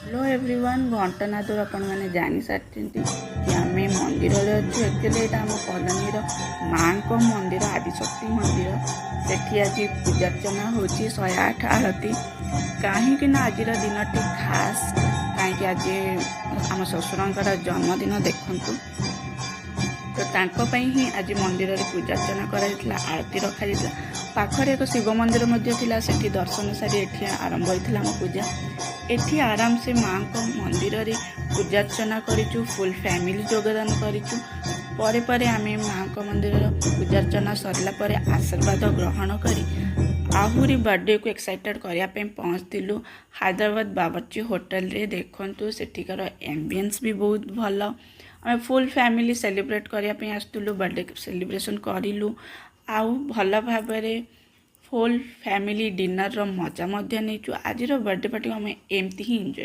hello everyone घंटनादर आपण मैंने जानी सारी कि आम मंदिर अच्छे एक्चुअली यहाँ आम कॉलोनी माँ को मंदिर आदिशक्ति मंदिर से आज पूजार्चना हो 108 आरती कहीं आज दिन खास कहीं आज आम ससुर जन्मदिन देखु तो तांको ही आज मंदिर में पूजार्चना कर आरती रखा पाखरे एक शिव मंदिर से दर्शन सारी एठी आरंभ होता आम पूजा एठी आराम से माँ को मंदिर रे पूजार्चना करिचु फुल फैमिली योगदान करिचु परे परे आमे माँ को मंदिर पूजार्चना सरला परे आशीर्वाद ग्रहण करी आहुरी बर्थडे को एक्साइटेड करने पहुँचलु हैदराबाद बावर्ची होटल रे देखंतु सेठिकार एम्बियंस भी बहुत भल आम फुल फैमिली सेलिब्रेट करने आसलु बर्थडे सेलिब्रेशन करूँ आउ भल भाव फुल फैमिली डिनर मजा नहीं आज बर्थडे पार्टी आम एमती ही एंजॉय